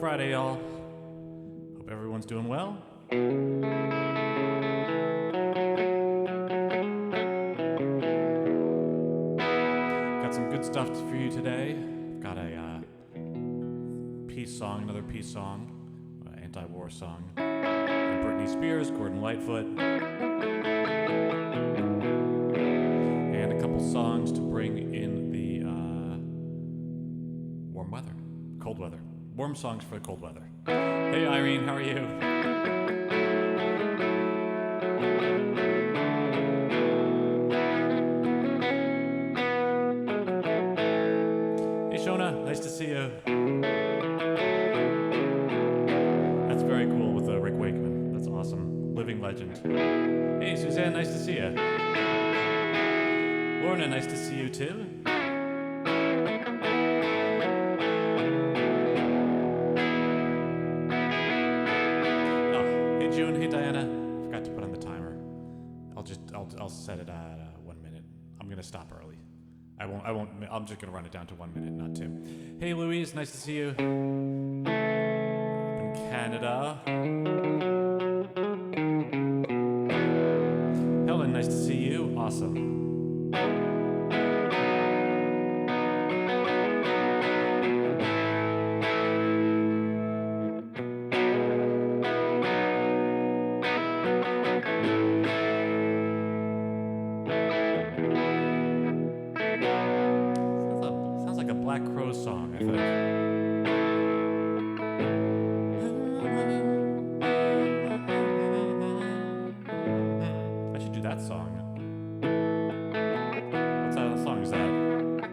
Friday, y'all. Hope everyone's doing well. Got some good stuff for you today. Got a peace song, another peace song, anti-war song. And Britney Spears, Gordon Lightfoot. And a couple songs to bring in the warm weather, cold weather. Warm songs for the cold weather. Hey Irene, how are you? Hey Shona, nice to see you. That's very cool with Rick Wakeman. That's awesome. Living legend. Hey Suzanne, nice to see you. Lorna, nice to see you too. Hey Diana, forgot to put on the timer. I'll set it at 1 minute. I'm gonna stop early. I'm just gonna run it down to 1 minute, not 2. Hey Louise, nice to see you. Up in Canada. Helen, nice to see you. Awesome. Black Crow song, I think. I should do that song. What song is that?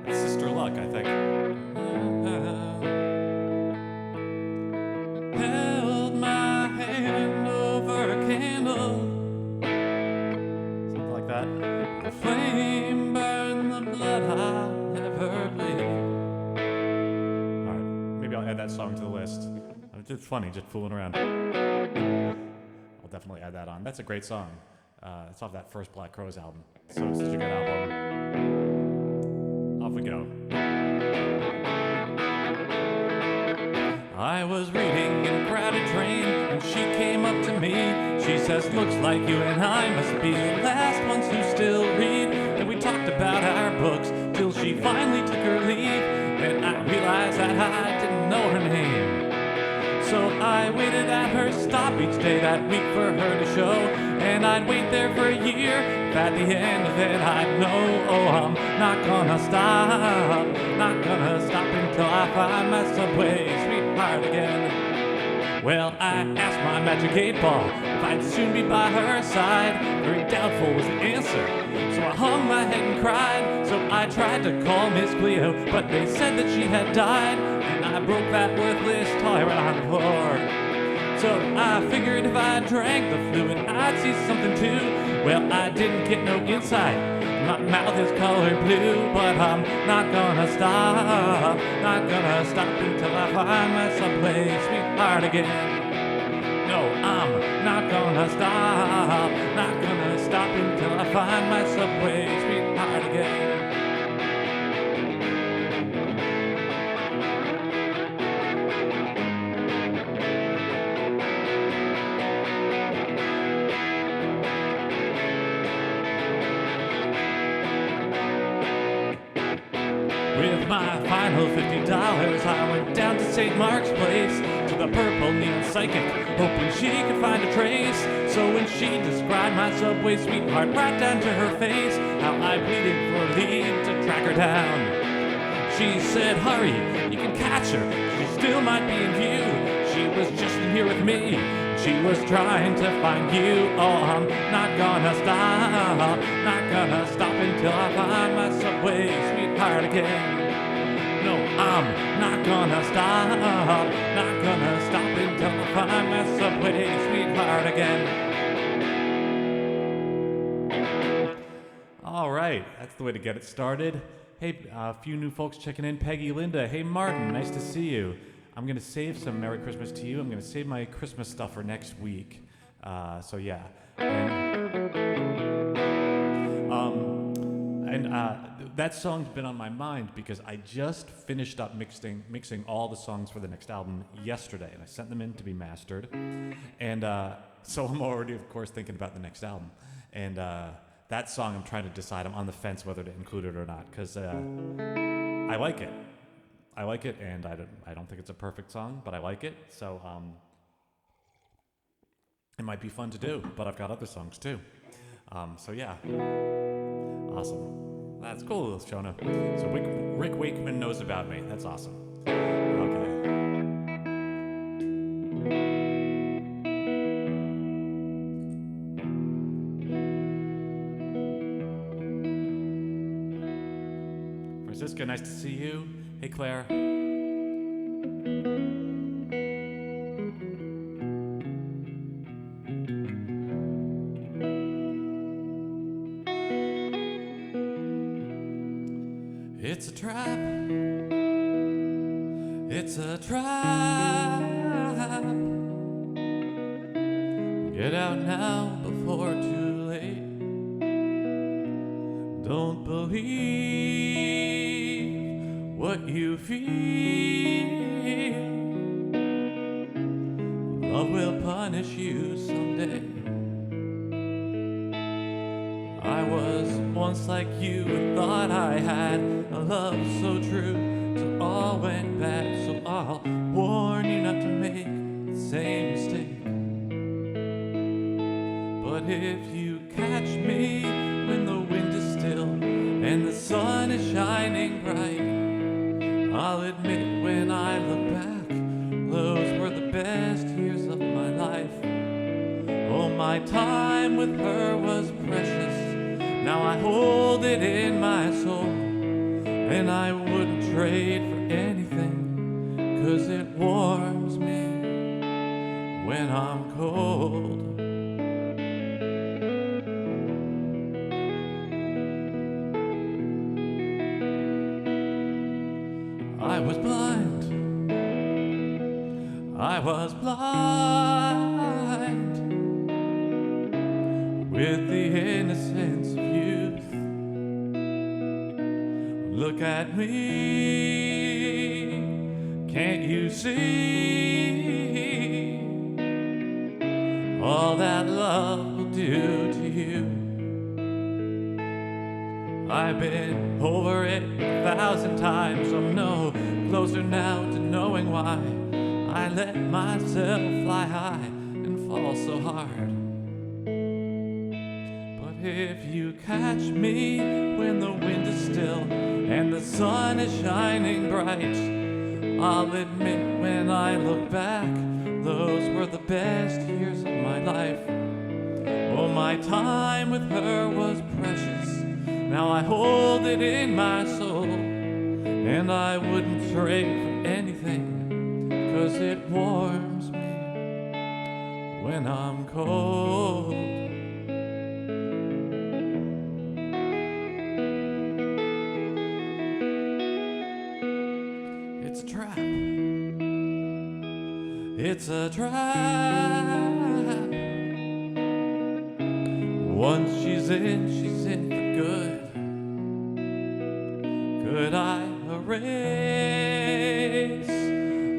It's Sister Luck, I think. Held my hand over a candle. Something like that. The flame burned the blood I never bleed. I'll add that song to the list. It's funny, just fooling around. I'll definitely add that on. That's a great song. It's off that first Black Crowes album. So it's such a good album. Off we go. I was reading in a crowded train, and she came up to me. She says, looks like you and I must be the last ones who still read. And we talked about our books till she finally took her leave. And I realized that I didn't know her name. So I waited at her stop each day that week for her to show. And I'd wait there for a year. If at the end of it I'd know, oh, I'm not gonna stop. Not gonna stop until I find my subway sweetheart again. Well, I asked my magic 8-ball if I'd soon be by her side. Very doubtful was the answer, so I hung my head and cried. So I tried to call Miss Cleo, but they said that she had died. And I broke that worthless toy right on the floor. So I figured if I drank the fluid, I'd see something too. Well, I didn't get no insight. My mouth is colored blue, but I'm not gonna stop. Not gonna stop until I find my subway sweetheart again. No, I'm not gonna stop. Not gonna stop until I find my subway sweetheart again. With my final $50, I went down to St. Mark's Place, to the purple neon psychic, hoping she could find a trace. So when she described my subway sweetheart right down to her face, how I pleaded for leave to track her down. She said, hurry, you can catch her, she still might be in view. She was just in here with me, she was trying to find you. Oh, I'm not gonna stop, not gonna stop until I find my subway sweetheart again. No, I'm not gonna stop, not gonna stop until I find my subway sweetheart again. All right, that's the way to get it started. Hey, a few new folks checking in. Peggy, Linda, hey Martin, nice to see you. I'm going to save some Merry Christmas to you. I'm going to save my Christmas stuff for next week. So yeah. And that song's been on my mind because I just finished up mixing all the songs for the next album yesterday, and I sent them in to be mastered. And so I'm already, of course, thinking about the next album. And that song, I'm trying to decide. I'm on the fence whether to include it or not because I like it. I like it, and I don't think it's a perfect song, but I like it. So it might be fun to do, but I've got other songs too. So yeah, awesome. That's cool, Shona. So Rick Wakeman knows about me. That's awesome. Okay. Francisca, nice to see you. Hey, Claire. It's a trap. It's a trap. Get out now before too late. Don't believe what you feel. Love will punish you someday. I was once like you and thought I had a love so true till all went bad. So I'll warn you not to make the same mistake. But if you catch me when the wind is still and the sun is shining bright, I'll admit when I look back, those were the best years of my life. Oh, my time with her was precious. Now I hold it in my soul, and I wouldn't trade for anything, 'cause it warms me when I'm cold. I was blind, I was blind with the innocence of youth. Look at me, can't you see all that love will do to you? I've been over it 1,000 times. I'm no closer now to knowing why I let myself fly high and fall so hard. But if you catch me when the wind is still and the sun is shining bright, I'll admit when I look back, those were the best years of my life. Oh, my time with her was precious. Now I hold it in my soul, and I wouldn't trade for anything, 'cause it warms me when I'm cold. It's a trap. It's a trap. Once she's in for good. Could I erase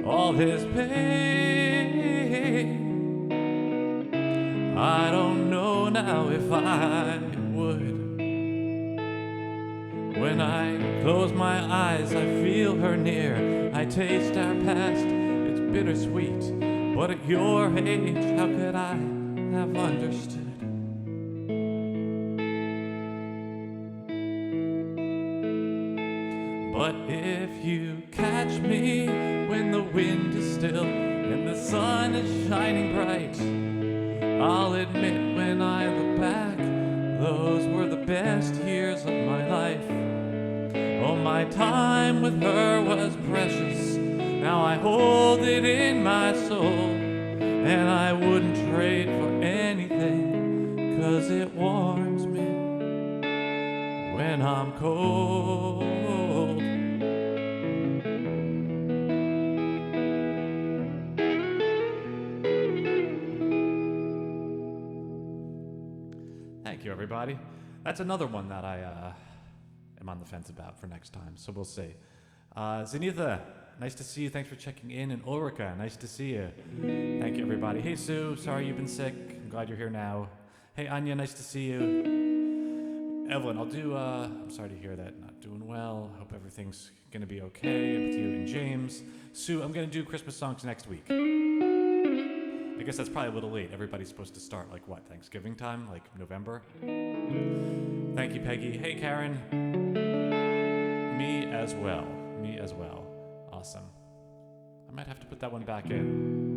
all his pain? I don't know now if I would. When I close my eyes, I feel her near. I taste our past, it's bittersweet. But at your age, how could I have understood? But if you catch me when the wind is still and the sun is shining bright, I'll admit when I look back, those were the best years of my life. Oh, my time with her was precious. Now I hold it in my soul, and I wouldn't trade for anything, 'cause it warms me when I'm cold. Thank you, everybody. That's another one that I am on the fence about for next time. So we'll see. Zenitha, nice to see you. Thanks for checking in. And Ulrika, nice to see you. Thank you, everybody. Hey, Sue, sorry you've been sick. I'm glad you're here now. Hey, Anya, nice to see you. Evelyn, I'm sorry to hear that. Not doing well. Hope everything's going to be okay with you and James. Sue, I'm going to do Christmas songs next week. I guess that's probably a little late. Everybody's supposed to start, like, what, Thanksgiving time? Like, November? Thank you, Peggy. Hey, Karen. Me as well. Me as well. Awesome. I might have to put that one back in.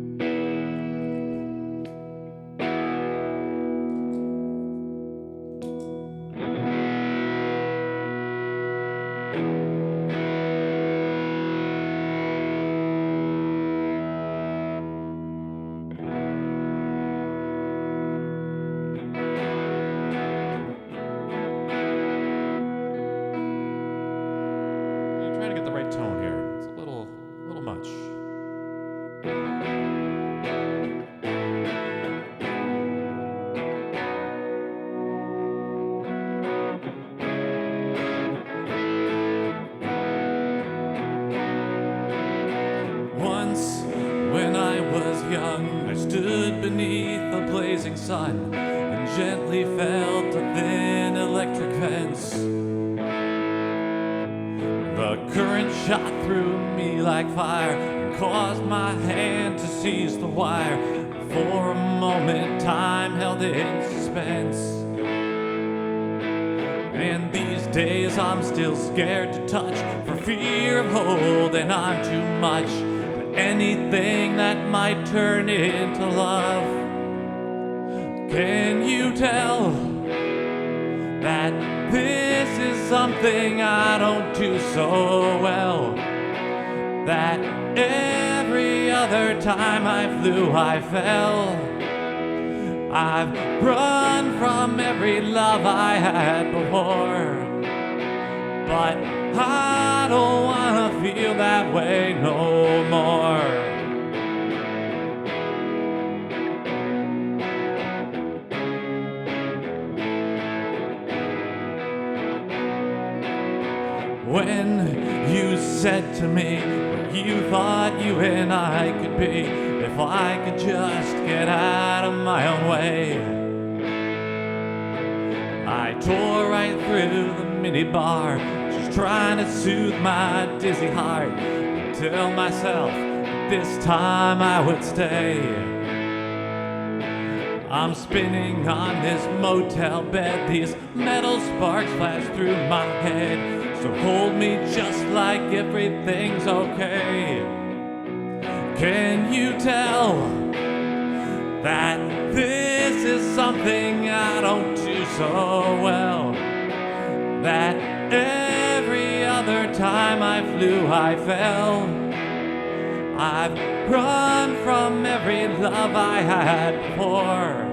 Sun and gently felt a thin electric fence. The current shot through me like fire and caused my hand to seize the wire. For a moment, time held in suspense. And these days I'm still scared to touch for fear of holding on too much to anything that might turn into love. Can you tell that this is something I don't do so well? That every other time I flew, I fell. I've run from every love I had before, but I don't wanna feel that way no more. When you said to me what you thought you and I could be, if I could just get out of my own way, I tore right through the minibar, just trying to soothe my dizzy heart, and tell myself that this time I would stay. I'm spinning on this motel bed, these metal sparks flash through my head. So hold me just like everything's okay. Can you tell that this is something I don't do so well? That every other time I flew, I fell. I've run from every love I had before,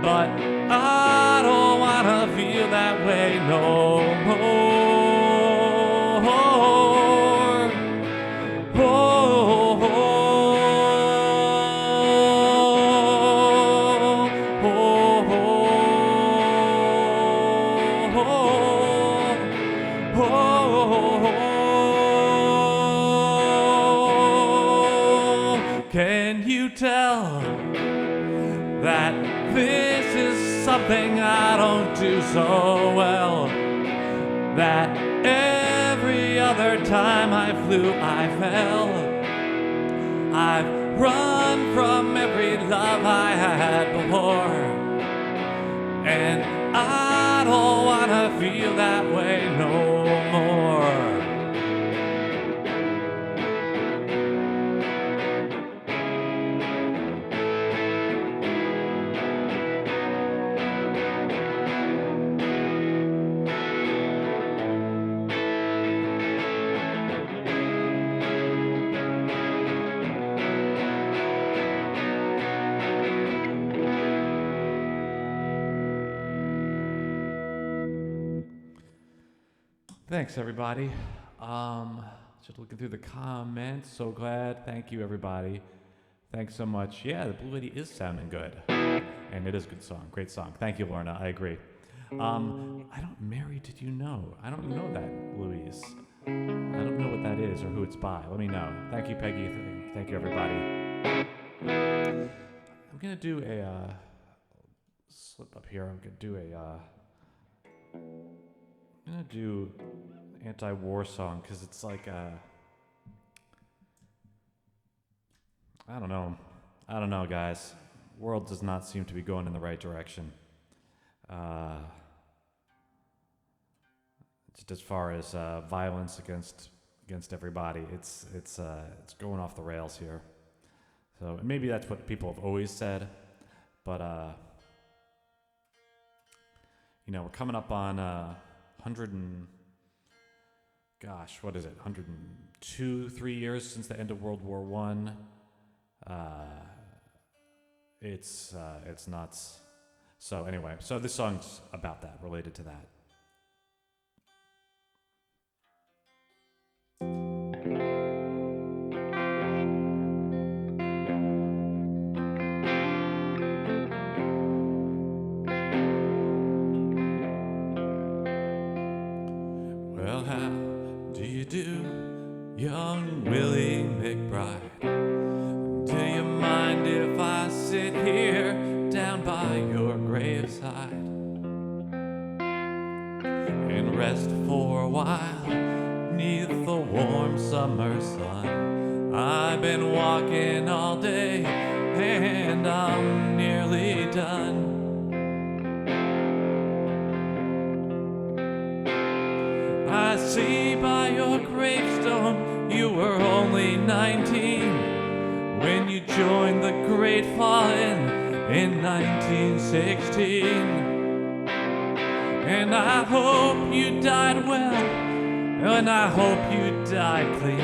but I don't wanna feel that way no more. Can you tell that this is something I don't do so well? That every other time I flew, I fell. I've run from every love I had before, and I don't wanna feel that way no more. Thanks, everybody. Just looking through the comments. So glad. Thank you, everybody. Thanks so much. Yeah, the Blue Lady is sounding good. And it is a good song. Great song. Thank you, Lorna. I agree. Mary, did you know? I don't know that, Louise. I don't know what that is or who it's by. Let me know. Thank you, Peggy. Thank you, everybody. I'm gonna do a slip up here. I'm gonna do anti-war song because it's like I don't know, guys. World does not seem to be going in the right direction. Just as far as violence against everybody, it's going off the rails here. So maybe that's what people have always said, but we're coming up on 100 and what is it? 102, 3 years since the end of World War I. It's nuts. So anyway, this song's about that, related to that. Well, how do you do, young Willie McBride? Do you mind if I sit here down by your graveside and rest for a while neath the warm summer sun? I've been walking all day and I'm nearly done. I see by your gravestone you were only 19 when you joined the Great Fallen in 1916. And I hope you died well, and I hope you died clean.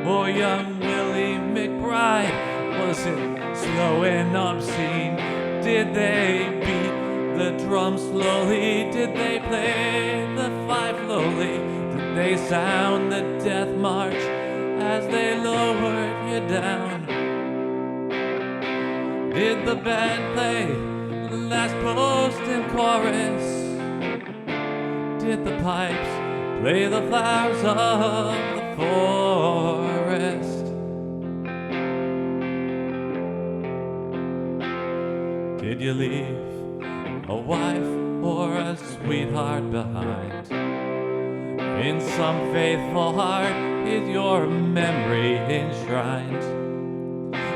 Oh, young Willie McBride, was it slow and obscene? Did they beat the drum slowly? Did they play the fife lowly? Did they sound the death march as they lowered you down? Did the band play the last post and chorus? Did the pipes play the flowers of the forest? Did you leave a wife or a sweetheart behind? In some faithful heart is your memory enshrined.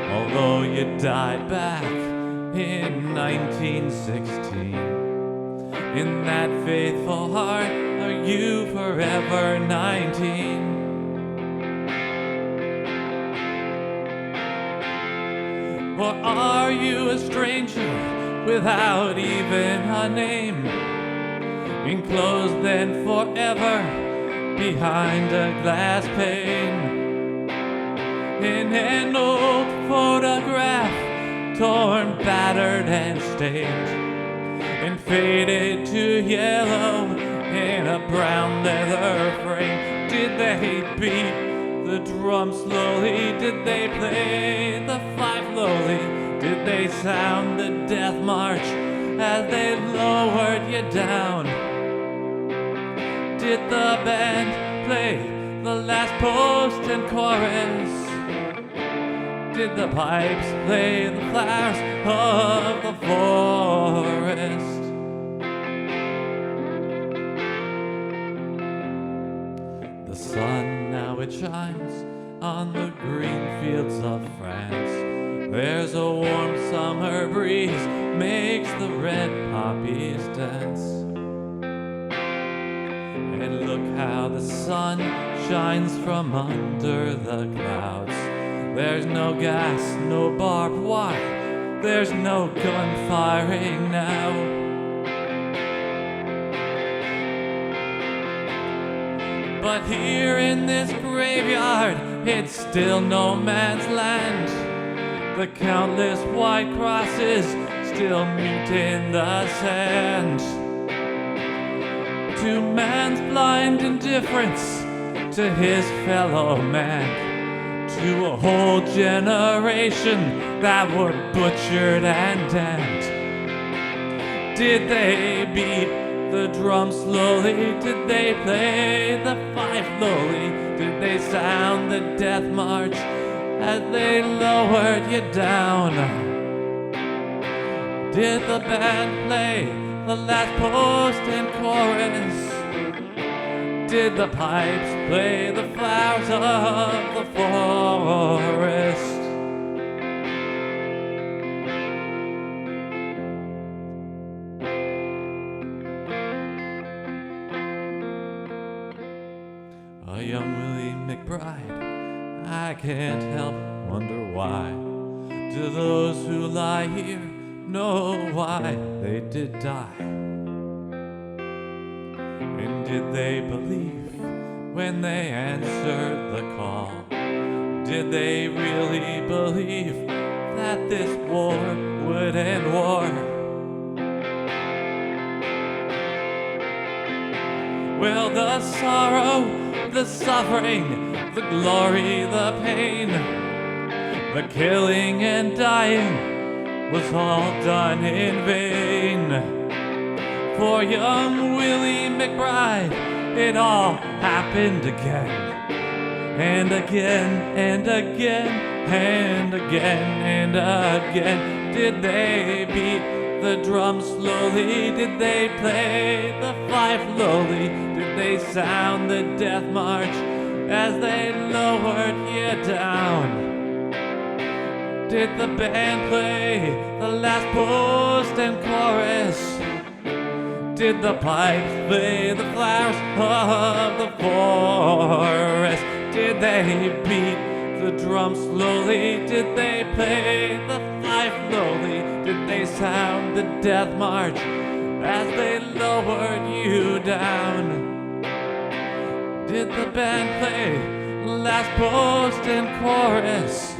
Although you died back in 1916, in that faithful heart are you forever 19. Or are you a stranger without even a name, enclosed then forever behind a glass pane? In an old photograph, torn, battered, and stained, and faded to yellow in a brown leather frame. Did they beat the drum slowly? Did they play the fife lowly? Did they sound the death march as they lowered you down? Did the band play the last post and chorus? Did the pipes play the flowers of the forest? The sun now it shines on the green fields of France. There's a warm summer breeze makes the red poppies dance. And look how the sun shines from under the clouds. There's no gas, no barbed wire, there's no gun firing now. But here in this graveyard, it's still no man's land. The countless white crosses still mute in the sand. To man's blind indifference to his fellow man, to a whole generation that were butchered and damned. Did they beat the drum slowly? Did they play the fife lowly? Did they sound the death march as they lowered you down? Did the band play the last post and chorus? Did the pipes play the flowers of the forest? A young Willie McBride, I can't help wonder why. Do those who lie here know why they did die? And did they believe when they answered the call? Did they really believe that this war would end war? Well, the sorrow, the suffering, the glory, the pain, the killing and dying was all done in vain. For young Willie McBride, it all happened again, and again, and again, and again, and again. Did they beat the drum slowly? Did they play the fife lowly? Did they sound the death march as they lowered you down? Did the band play the last post and chorus? Did the pipes play the flowers of the forest? Did they beat the drum slowly? Did they play the fife lowly? Did they sound the death march as they lowered you down? Did the band play the last post and chorus?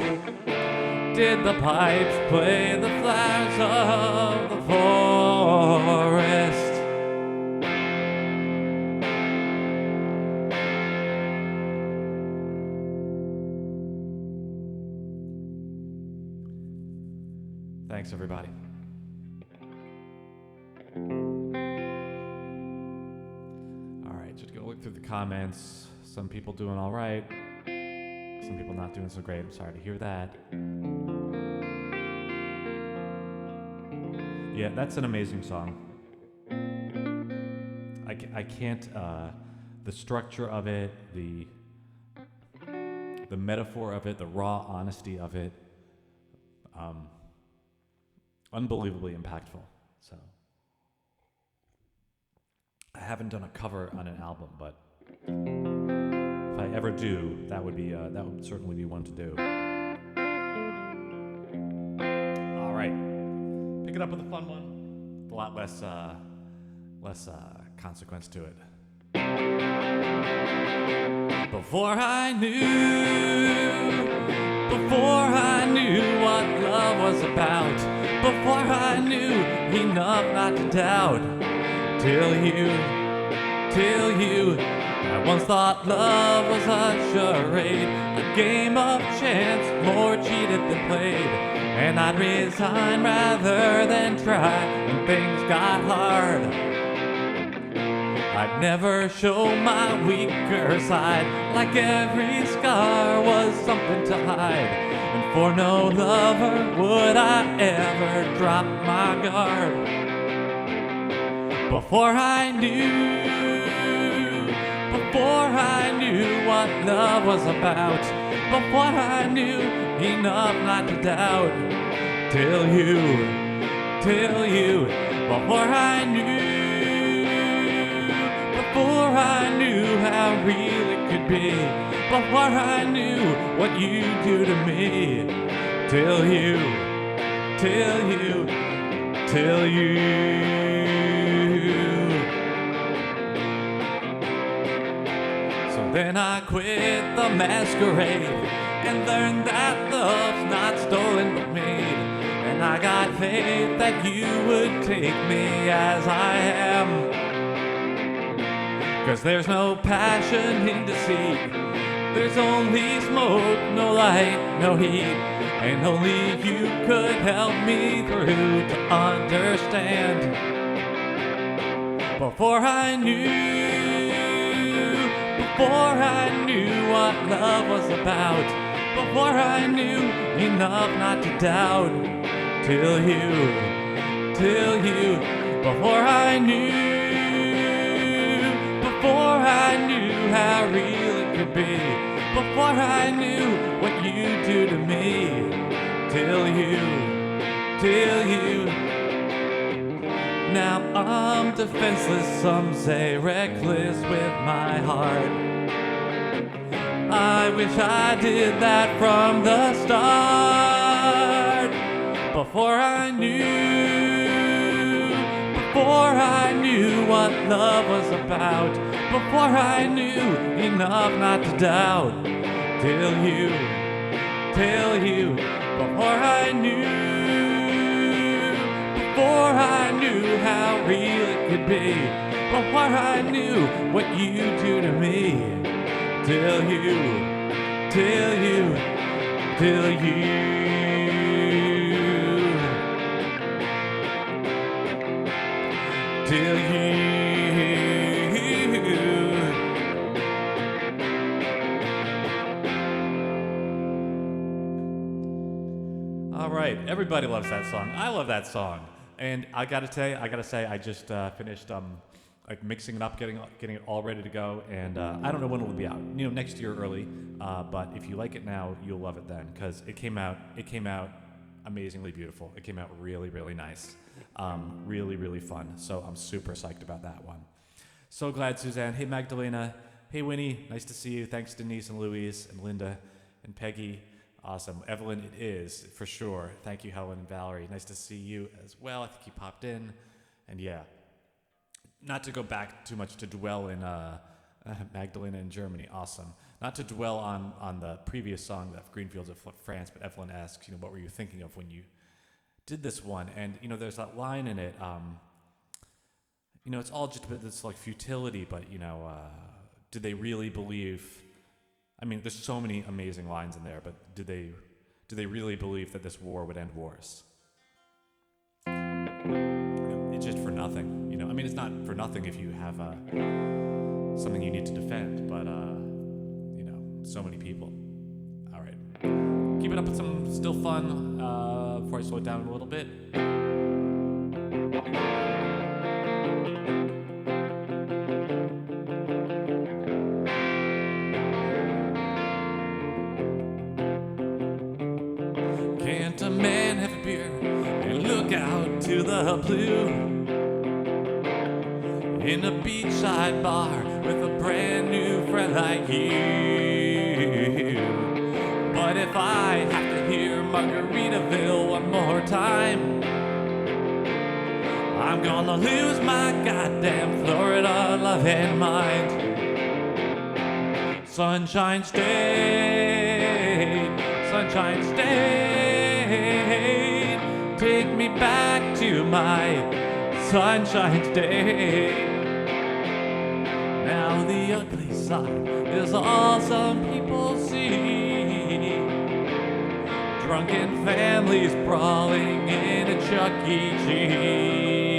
Did the pipes play the flowers of the forest? Thanks, everybody. All right, just go look through the comments. Some people doing all right. Some people not doing so great. I'm sorry to hear that. Yeah, that's an amazing song. I can't, the structure of it, the metaphor of it, the raw honesty of it, unbelievably impactful. So I haven't done a cover on an album, but if I ever do, that would certainly be one to do. All right, pick it up with a fun one, a lot less consequence to it. Before I knew what love was about, before I knew enough not to doubt, till you, I once thought love was a charade, a game of chance, more cheated than played, and I'd resign rather than try when things got hard. I'd never show my weaker side, like every scar was something to hide, and for no lover would I ever drop my guard. Before I knew what love was about, before I knew enough not to doubt, till you, before I knew how real it could be, before I knew what you do to me, till you. So then I quit the masquerade and learned that love's not stolen but made, and I got faith that you would take me as I am. 'Cause there's no passion in deceit, there's only smoke, no light, no heat, and only you could help me through to understand. Before I knew what love was about, before I knew enough not to doubt, till you, before I knew how real it could be, before I knew what you do to me, till you. Now I'm defenseless, some say reckless with my heart. I wish I did that from the start. Before I knew what love was about, before I knew enough not to doubt, till you, before I knew how real it could be, before I knew what you do to me, till you. All right, everybody loves that song. I love that song. And I gotta say, I just finished like mixing it up, getting it all ready to go, and I don't know when it'll be out. You know, next year early. But if you like it now, you'll love it then, because it came out amazingly beautiful. It came out really, really nice, really, really fun. So I'm super psyched about that one. So glad, Suzanne. Hey, Magdalena. Hey, Winnie. Nice to see you. Thanks, Denise and Louise and Linda and Peggy. Awesome. Evelyn, it is, for sure. Thank you, Helen and Valerie. Nice to see you as well. I think you popped in. And yeah, not to go back too much to dwell in Magdalena in Germany. Awesome. Not to dwell on the previous song, of Greenfields of France, but Evelyn asks, what were you thinking of when you did this one? And, there's that line in it, it's all just a bit this like futility, but, did they really believe... I mean, there's so many amazing lines in there, but do they really believe that this war would end wars? It's just for nothing, I mean, it's not for nothing if you have something you need to defend, but so many people. All right, keep it up with some still fun before I slow it down a little bit. Can't a man have a beer and look out to the blue in a beachside bar with a brand new friend like you? But if I have to hear Margaritaville one more time, I'm gonna lose my goddamn Florida love and mind. Sunshine State, Sunshine State, take me back to my Sunshine State. Now the ugly side is all some people see. Drunken families brawling in a Chuck E. Cheese.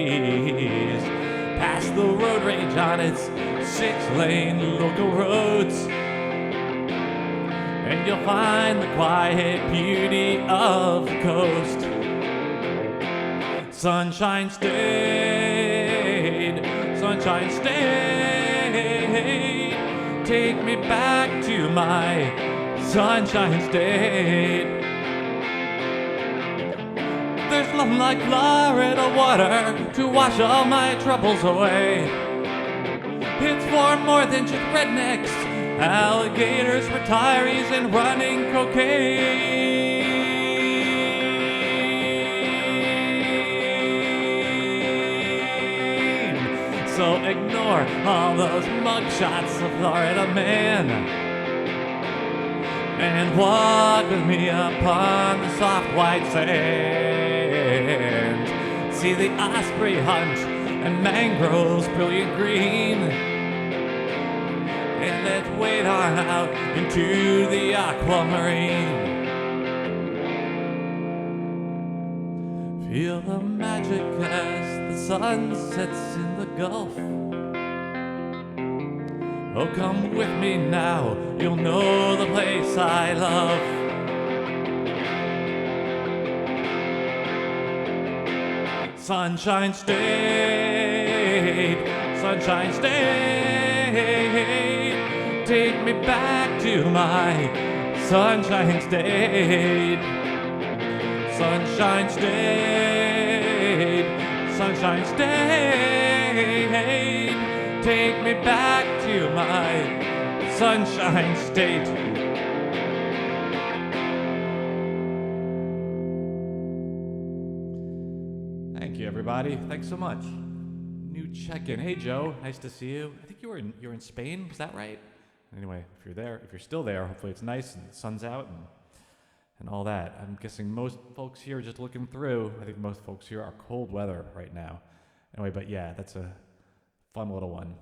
Past the road rage on its 6-lane local roads, and you'll find the quiet beauty of the coast. Sunshine State, Sunshine State, take me back to my Sunshine State. There's nothing like Florida water to wash all my troubles away. It's for more than just rednecks, alligators, retirees, and running cocaine. So ignore all those mugshots of Florida man and walk with me upon the soft white sand. See the osprey hunt and mangroves brilliant green, and let's wade on out into the aquamarine. Feel the magic as the sun sets in the gulf. Oh, come with me now, you'll know the place I love. Sunshine State, Sunshine State, take me back to my Sunshine State. Sunshine State, Sunshine State, take me back to my Sunshine State. Thank you, everybody. Thanks so much. New check-in. Hey, Joe. Nice to see you. I think you're in Spain. Was that right? Anyway, if you're still there, hopefully it's nice and the sun's out and all that. I'm guessing most folks here, just looking through, I think most folks here are cold weather right now. Anyway, but yeah, that's a fun little one.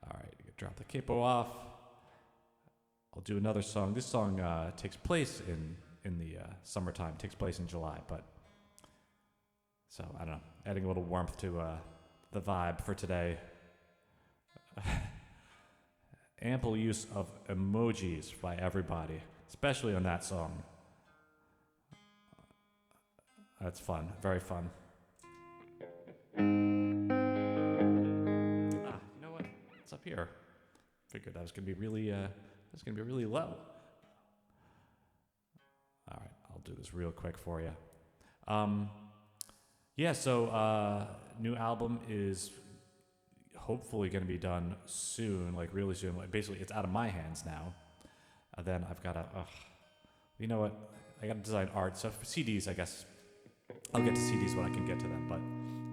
All right, drop the capo off. I'll do another song. This song takes place in the summertime. Takes place in July, but so I don't know, adding a little warmth to the vibe for today. Ample use of emojis by everybody, especially on that song. That's fun, very fun. You know what? It's up here. Figured that was gonna be really low. All right, I'll do this real quick for you. So new album is hopefully going to be done soon, like really soon. Like basically, it's out of my hands now. Then I've got to, you know what? I got to design art. So for CDs, I guess I'll get to CDs when I can get to them, but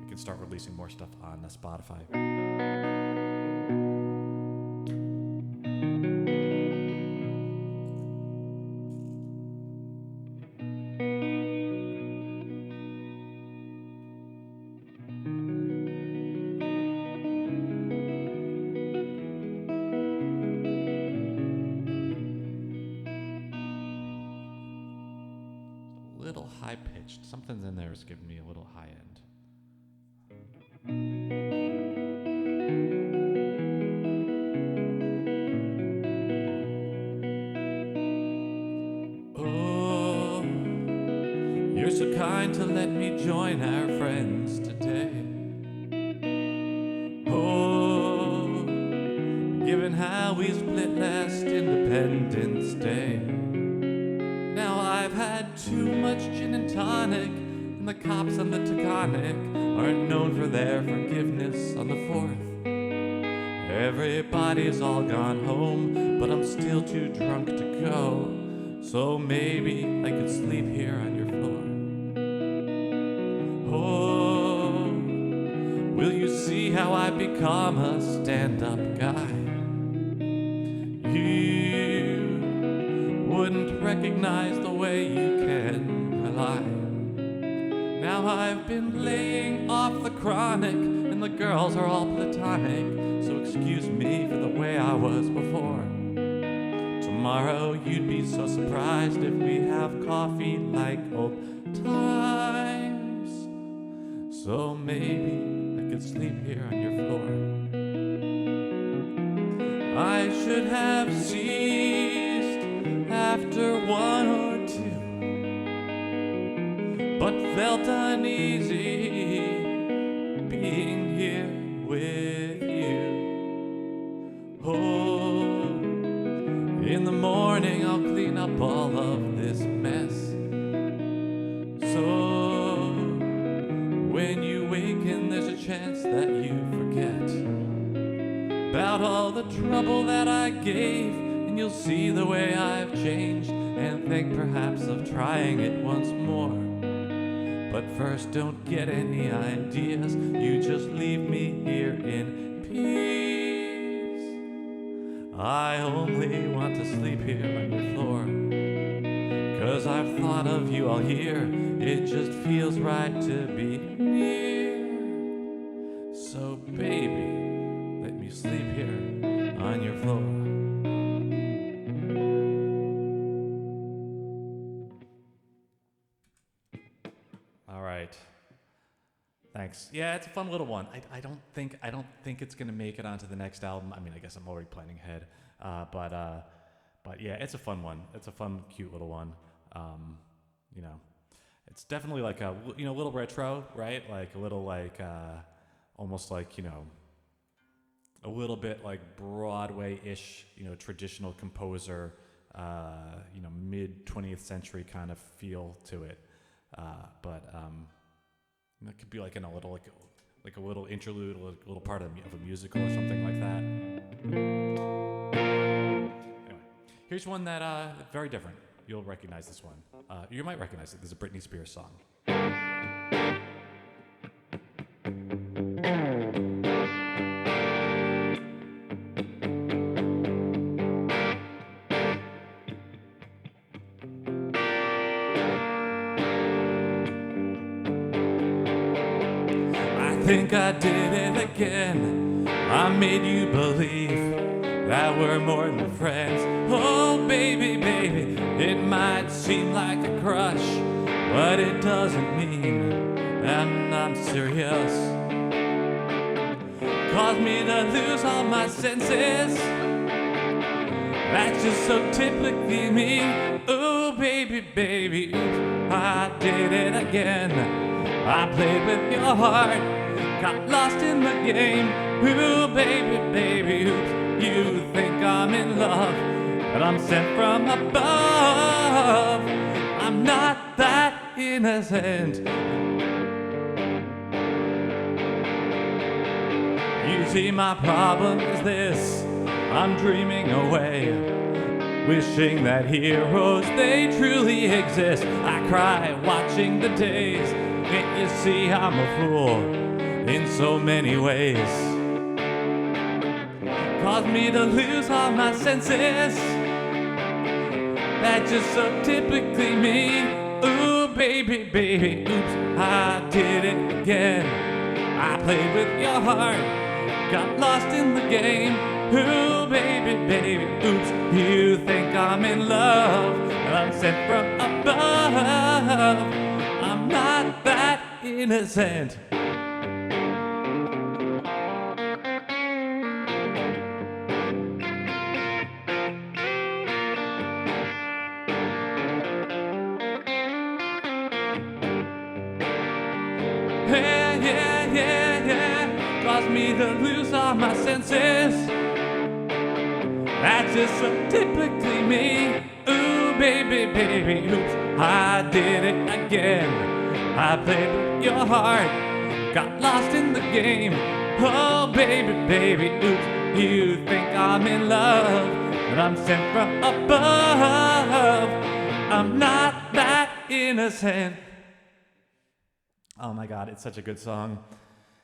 I can start releasing more stuff on Spotify. Something's in there is giving me a little high end. Oh, you're so kind to let me join our friends today. Oh, given how we split last Independence Day. Now I've had too much gin and tonic, and the cops on the Taconic aren't known for their forgiveness on the 4th. Everybody's all gone home, but I'm still too drunk to go. So maybe I could sleep here on your floor. Oh, will you see how I've become a stand-up guy? You wouldn't recognize the way you can rely. Now I've been laying off the chronic, and the girls are all platonic, so excuse me for the way I was before. Tomorrow you'd be so surprised if we have coffee like old times. So maybe I could sleep here on your floor. I should have ceased after 1 or 2, but felt uneasy being here with you. Oh, in the morning I'll clean up all of this mess. So when you waken, there's a chance that you forget about all the trouble that I gave, and you'll see the way I've changed and think perhaps of trying it once more. But first, don't get any ideas, you just leave me here in peace. I only want to sleep here on your floor, 'cause I've thought of you all year, it just feels right to be near. So baby, let me sleep here on your floor. Thanks. Yeah, it's a fun little one. I don't think it's gonna make it onto the next album. I mean, I guess I'm already planning ahead. But yeah, it's a fun one. It's a fun, cute little one. You know, it's definitely like a little retro, right? Like a little like almost like a little bit like Broadway-ish, traditional composer, mid 20th century kind of feel to it. But it could be like in a little like a little interlude, a little part of a musical or something like that. Anyway, here's one that very different. You'll recognize this one. You might recognize it. This is a Britney Spears song. I think I did it again. I made you believe that we're more than friends. Oh, baby, baby, it might seem like a crush, but it doesn't mean that I'm serious. Caused me to lose all my senses. That's just so typically me. Oh, baby, baby, oops, I did it again. I played with your heart, got lost in the game. Ooh, baby, baby, oops, you think I'm in love, but I'm sent from above. I'm not that innocent. You see, my problem is this: I'm dreaming away, wishing that heroes, they truly exist. I cry watching the days. Can't you see I'm a fool in so many ways? Caused me to lose all my senses. That's just so typically me. Ooh, baby, baby, oops, I did it again. I played with your heart, got lost in the game. Ooh, baby, baby, oops, you think I'm in love, and I'm sent from above. I'm not that innocent. Yeah. Caused me to lose all my senses. That's just so typically me. Ooh, baby, baby, oops, I did it again. I played with your heart, got lost in the game. Oh, baby, baby, oops, you think I'm in love, and I'm sent from above. I'm not that innocent. Oh my God, it's such a good song.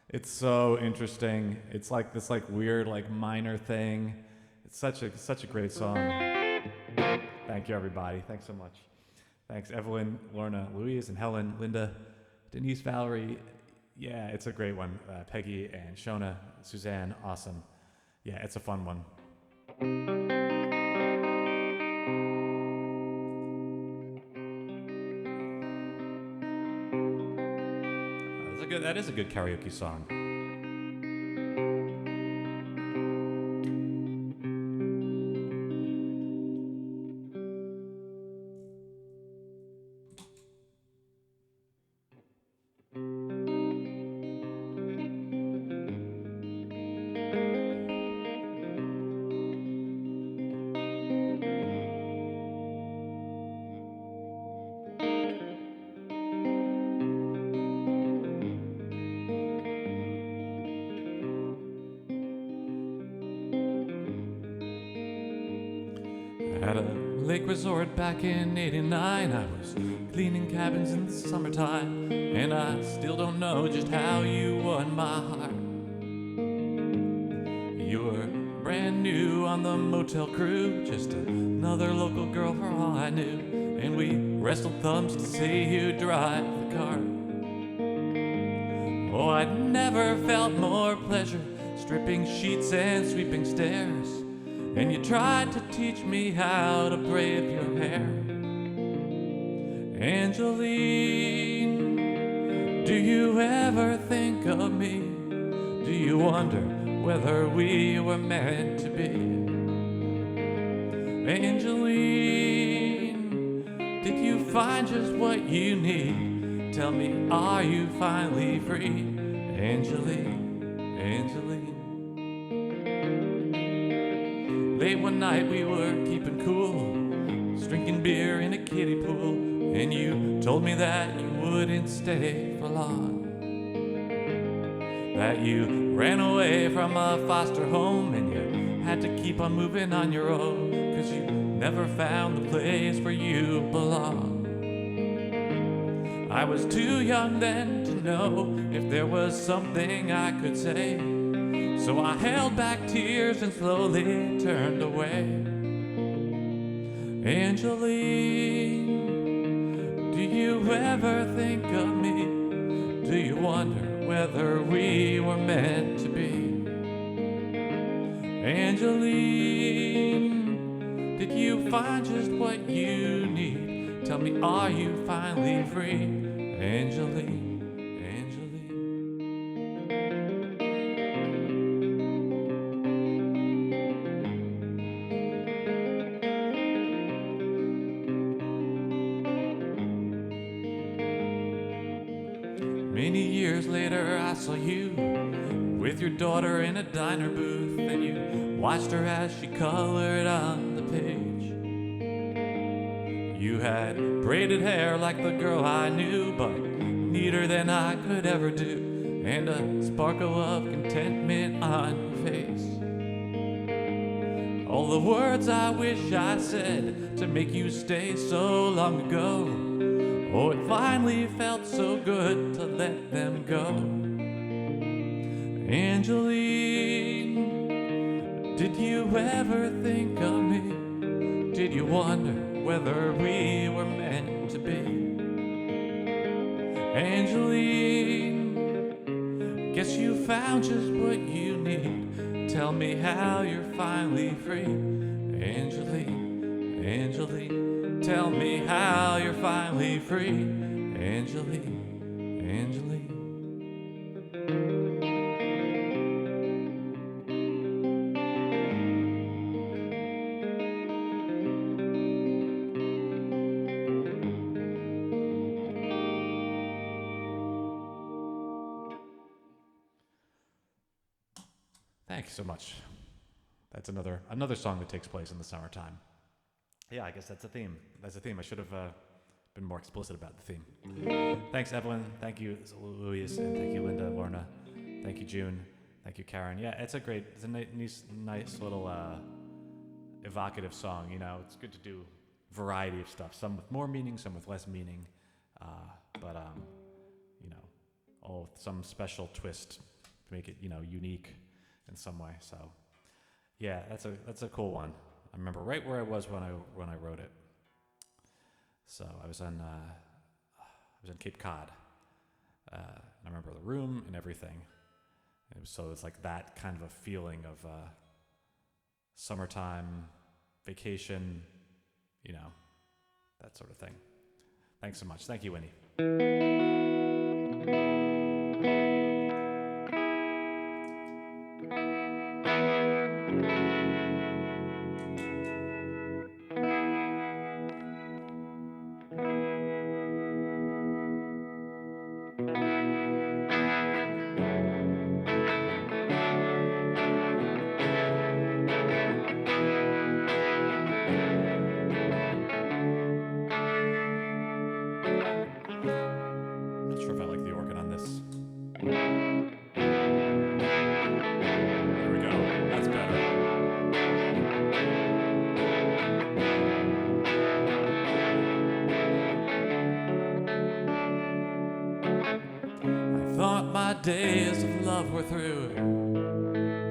It's so interesting. It's like this weird minor thing. It's such a great song. Thank you, everybody. Thanks so much. Thanks, Evelyn, Lorna, Louise, and Helen, Linda, Denise, Valerie. Yeah, it's a great one. Peggy and Shona, Suzanne, awesome. Yeah, it's a fun one. That is a good karaoke song. At a lake resort back in '89, I was cleaning cabins in the summertime, and I still don't know just how you won my heart. You were brand new on the motel crew, just another local girl for all I knew, and we wrestled thumbs to see who'd drive the car. Oh, I'd never felt more pleasure stripping sheets and sweeping stairs. And you tried to teach me how to braid your hair. Angeline, Do you ever think of me? Do you wonder whether we were meant to be? Angeline, did you find just what you need? Tell me, are you finally free? Angeline, Angeline. Late one night we were keeping cool, drinking beer in a kiddie pool, and you told me that you wouldn't stay for long. That you ran away from a foster home and you had to keep on moving on your own, 'cause you never found the place where you belong. I was too young then to know if there was something I could say, so I held back tears and slowly turned away. Angeline, do you ever think of me? Do you wonder whether we were meant to be? Angeline, did you find just what you need? Tell me, are you finally free? Angeline, Angeline. Many years later I saw you with your daughter in a diner booth, and you watched her as she colored on the page. You had braided hair like the girl I knew, but neater than I could ever do, and a sparkle of contentment on your face. All the words I wish I said to make you stay so long ago, oh, it finally felt so good to let them go. Angeline, did you ever think of me? Did you wonder whether we were meant to be? Angeline, guess you found just what you need. Tell me how you're finally free. Angeline, Angeline, tell me how you're finally free. Angeline, Angeline. Thank you so much. That's another song that takes place in the summertime. Yeah, I guess that's a theme. That's a theme. I should have been more explicit about the theme. Thanks, Evelyn. Thank you, Louise, and thank you, Linda, Lorna. Thank you, June. Thank you, Karen. Yeah, it's a nice little evocative song. You know, it's good to do variety of stuff. Some with more meaning, some with less meaning, but you know, all with some special twist to make it, you know, unique in some way. So yeah, that's a cool one. I remember right where I was when I wrote it. So I was in Cape Cod. And I remember the room and everything. So it's like that kind of a feeling of summertime, vacation, you know, that sort of thing. Thanks so much. Thank you, Winnie. Days of love were through.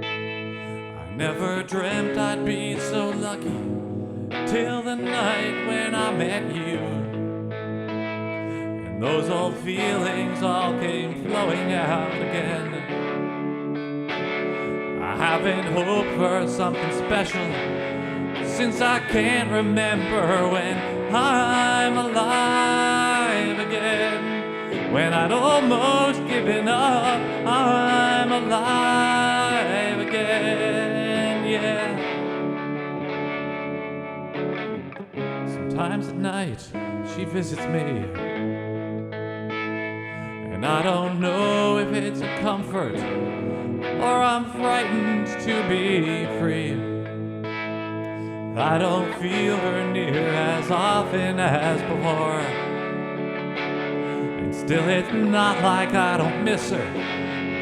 I never dreamt I'd be so lucky till the night when I met you, and those old feelings all came flowing out again. I haven't hoped for something special since I can't remember when I'm alive again. When I'd almost given up, I'm alive again, yeah. Sometimes at night, she visits me, and I don't know if it's a comfort or I'm frightened to be free. I don't feel her near as often as before, and still it's not like I don't miss her,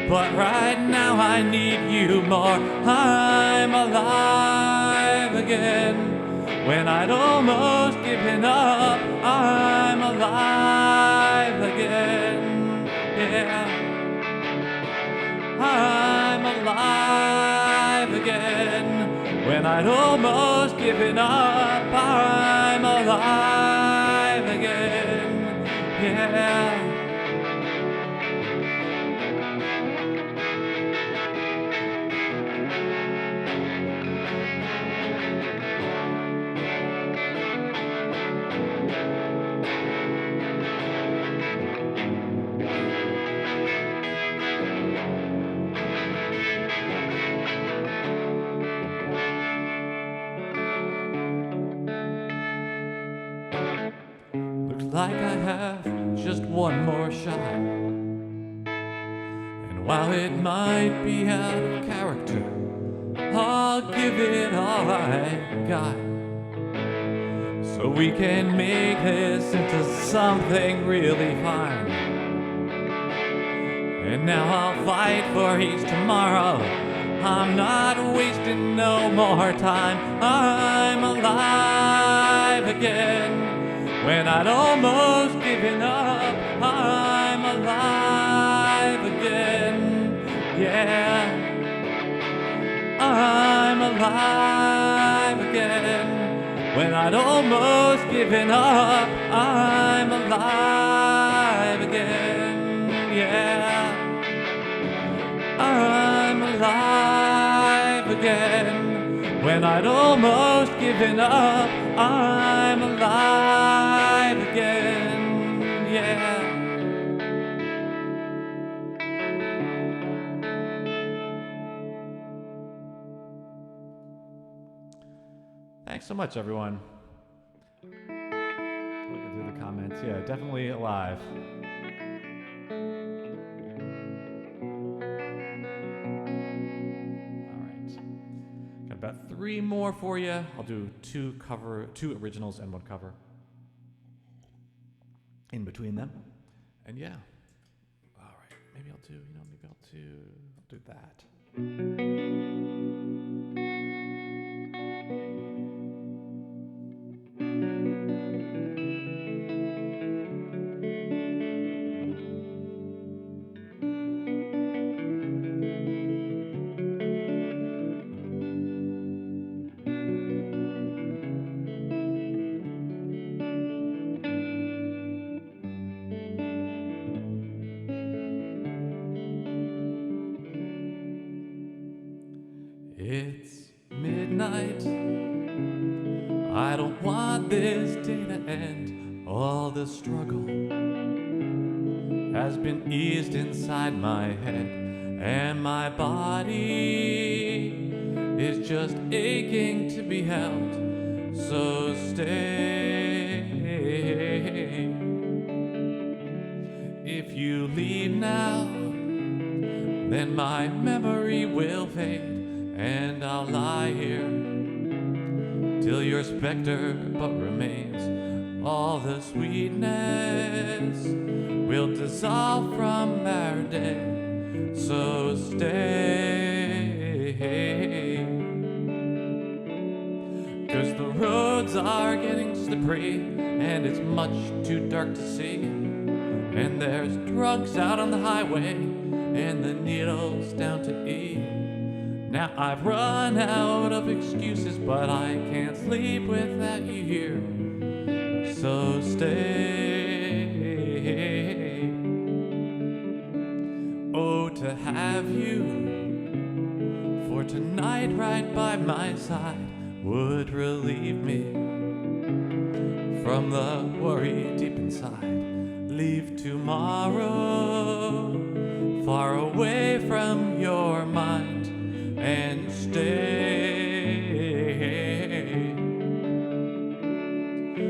but right now I need you more. I'm alive again. When I'd almost given up, I'm alive again, yeah. I'm alive again. When I'd almost given up, I'm alive again, yeah. Like I have just one more shot, and while it might be out of character, I'll give it all I got, so we can make this into something really fine. And now I'll fight for each tomorrow. I'm not wasting no more time. I'm alive again. When I'd almost given up, I'm alive again, yeah. I'm alive again. When I'd almost given up, I'm alive again, yeah. I'm alive again. When I'd almost given up, I'm alive again, yeah. Thanks so much, everyone. Looking through the comments, yeah, definitely alive. About 3 more for you. I'll do 2 originals and 1 cover in between them. And yeah. All right. Maybe I'll do that. It's midnight. I don't want this day to end. All the struggle has been eased inside my head, and my body is just aching to be held. So stay. If you leave now, then my memory will fade, and I'll lie here till your specter but remains. All the sweetness will dissolve from our day. So stay, 'cause the roads are getting slippery, and it's much too dark to see. And there's drugs out on the highway, and the needle's down to E. Now I've run out of excuses, but I can't sleep without you here. So stay. Oh, to have you for tonight right by my side would relieve me from the worry deep inside. leave tomorrow, far away from your mind, and stay.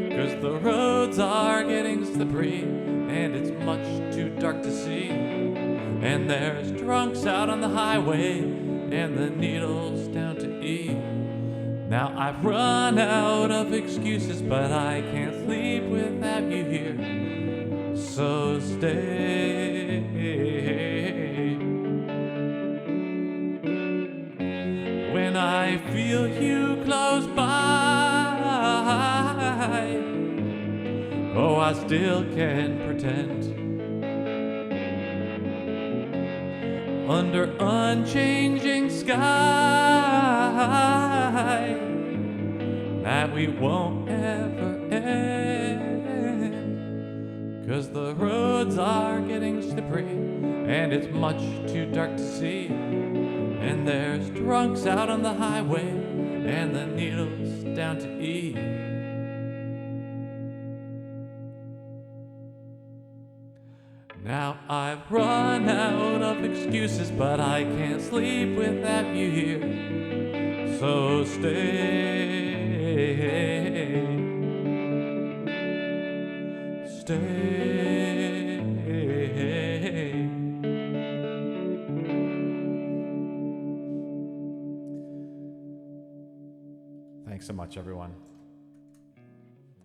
'Cause the roads are getting slippery, and it's much too dark to see. And there's drunks out on the highway, and the needle's down to E. Now I've run out of excuses, but I can't sleep without you here. So stay. When I feel you close by, oh, I still can pretend. Under unchanging sky, that we won't ever end. 'Cause the roads are getting slippery, and it's much too dark to see. And there's drunks out on the highway, and the needle's down to E. Now I've run out of excuses, but I can't sleep without you here. So stay. Stay. Thanks so much, everyone.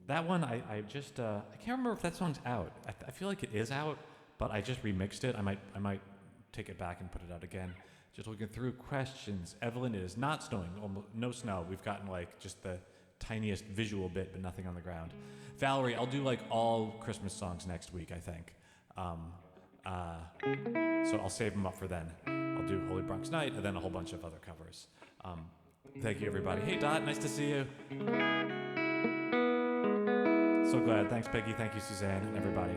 That one, I can't remember if that song's out. I feel like it is out, but I just remixed it. I might take it back and put it out again. Just looking through questions. Evelyn, it is not snowing. Almost, no snow. We've gotten like just the tiniest visual bit, but nothing on the ground. Valerie, I'll do like all Christmas songs next week, I think. So I'll save them up for then. I'll do Holy Bronx Night and then a whole bunch of other covers. Thank you, everybody. Hey, Dot, nice to see you. So glad. Thanks, Peggy. Thank you, Suzanne, and everybody.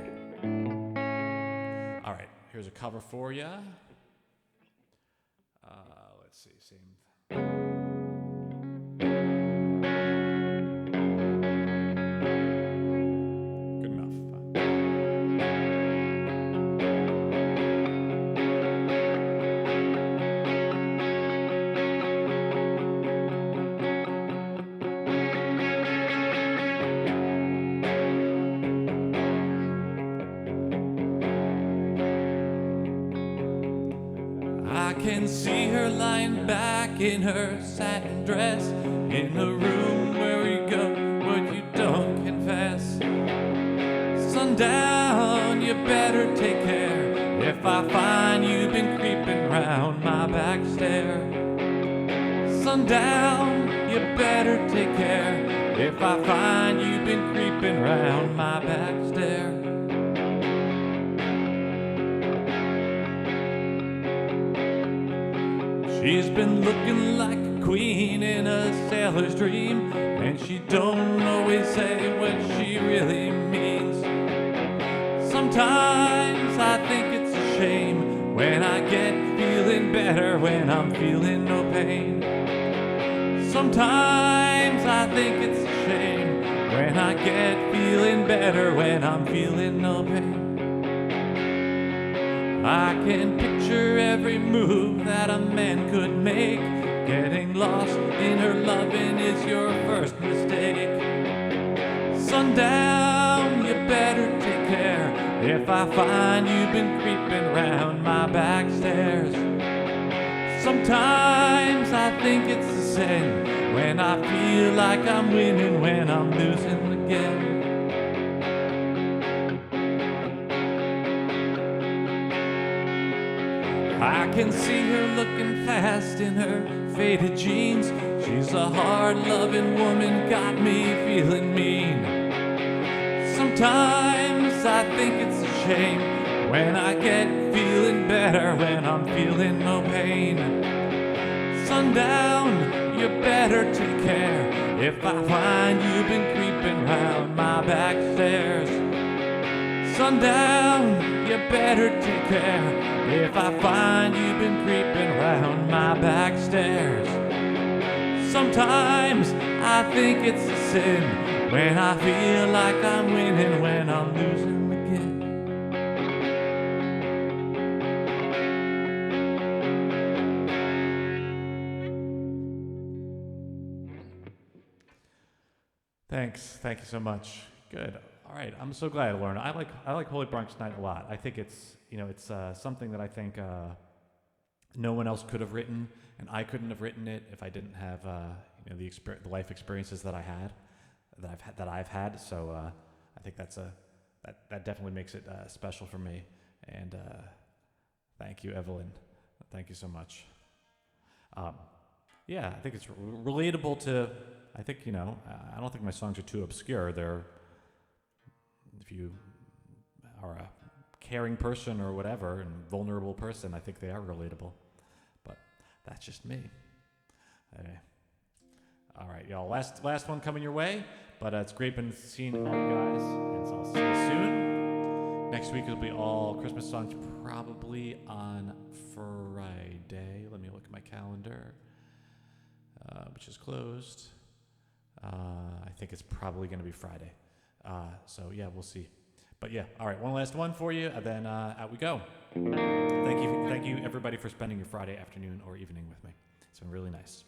All right, here's a cover for you. Let's see, same. Good enough. I can see her lying back in her satin dress, in the room where we go, but you don't confess. Sundown, you better take care, if I find you've been creeping round my back stair. Sundown, you better take care, if I find you've been creeping round my back stair. She's been looking like a queen in a sailor's dream, and she don't always say what she really means. Sometimes I think it's a shame when I get feeling better when I'm feeling no pain. Sometimes I think it's a shame when I get feeling better when I'm feeling no pain. I can picture every move that a man could make. Getting lost in her loving is your first mistake. Sundown, you better take care, if I find you've been creeping round my back stairs. Sometimes I think it's a sin when I feel like I'm winning when I'm losing again. I can see her looking fast in her faded jeans. She's a hard-loving woman, got me feeling mean. Sometimes I think it's a shame when I get feeling better when I'm feeling no pain. Sundown, you better take care, if I find you've been creeping round my back stairs. Sundown, you better take care, if I find you've been creeping round my back stairs. Sometimes I think it's a sin when I feel like I'm winning when I'm losing again. Thanks. Thank you so much. Good. All right. I'm so glad, Lauren. I like Holy Bronx Night a lot. I think it's something that I think no one else could have written, and I couldn't have written it if I didn't have the life experiences that I've had. So I think that definitely makes it special for me. And thank you, Evelyn. Thank you so much. Yeah, I think it's relatable to. I think I don't think my songs are too obscure. If you are a caring person or whatever and vulnerable person, I think they are relatable. But that's just me. Okay. All right, y'all. Last one coming your way. But it's great been seeing all you guys, and so I'll see you soon. Next week will be all Christmas songs, probably on Friday. Let me look at my calendar, which is closed. I think it's probably going to be Friday. So yeah, we'll see. But yeah, all right, one last one for you, and then out we go. Thank you everybody for spending your Friday afternoon or evening with me. It's been really nice.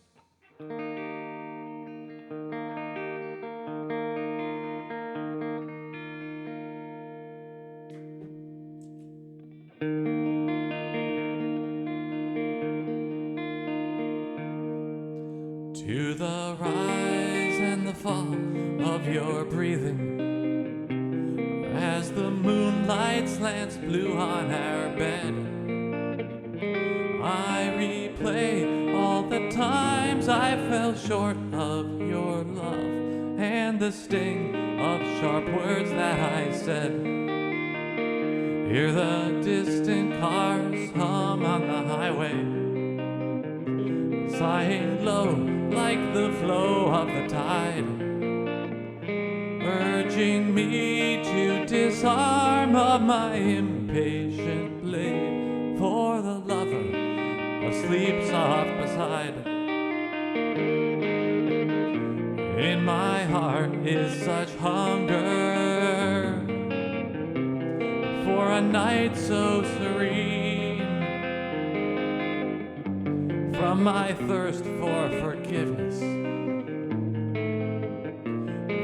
To the rise and the fall of your breathing, as the moonlight slants blue on our bed, I replay all the times I fell short of your love and the sting of sharp words that I said. Hear the distant cars hum on the highway, sighing low like the flow of the tide, urging me to disarm of my impatient blade for the lover asleep soft beside. In my heart is such hunger for a night so serene. From my thirst for forgiveness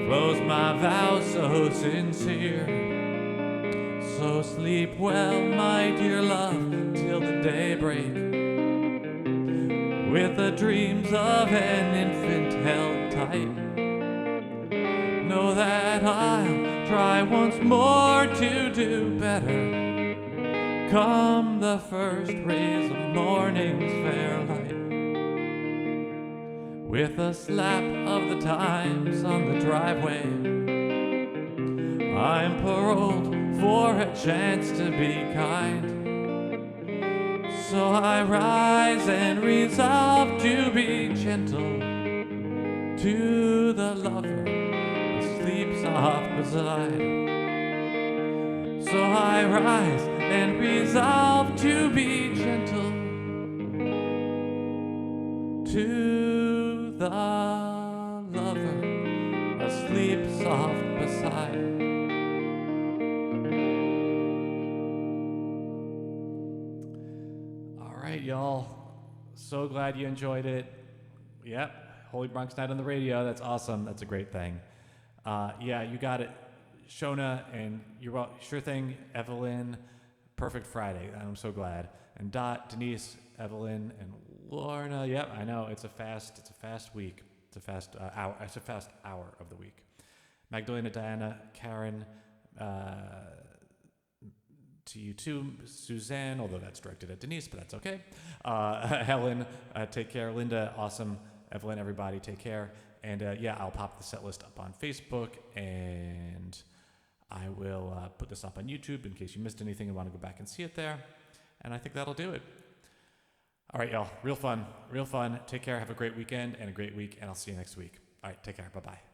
flows my vow so sincere. So sleep well, my dear love, till the daybreak, with the dreams of an infant held tight. Know that I'll try once more to do better, come the first rays of morning's fair light. With a slap of the times on the driveway, I'm paroled for a chance to be kind. So I rise and resolve to be gentle to the lover asleep soft beside. So I rise and resolve to be gentle to the lover asleep soft beside. All right, y'all. So glad you enjoyed it. Yep, Holy Bronx Night on the radio. That's awesome. That's a great thing. Yeah, you got it, Shona, and you're well, sure thing, Evelyn. Perfect Friday. I'm so glad. And Dot, Denise, Evelyn, and Lorna. Yep, I know it's a fast week. It's a fast hour. It's a fast hour of the week. Magdalena, Diana, Karen, to you too, Suzanne. Although that's directed at Denise, but that's okay. Helen, take care. Linda, awesome. Evelyn, everybody, take care. And yeah, I'll pop the set list up on Facebook, and I will put this up on YouTube in case you missed anything and want to go back and see it there. And I think that'll do it. All right, y'all. Real fun. Real fun. Take care. Have a great weekend and a great week, and I'll see you next week. All right, take care. Bye-bye.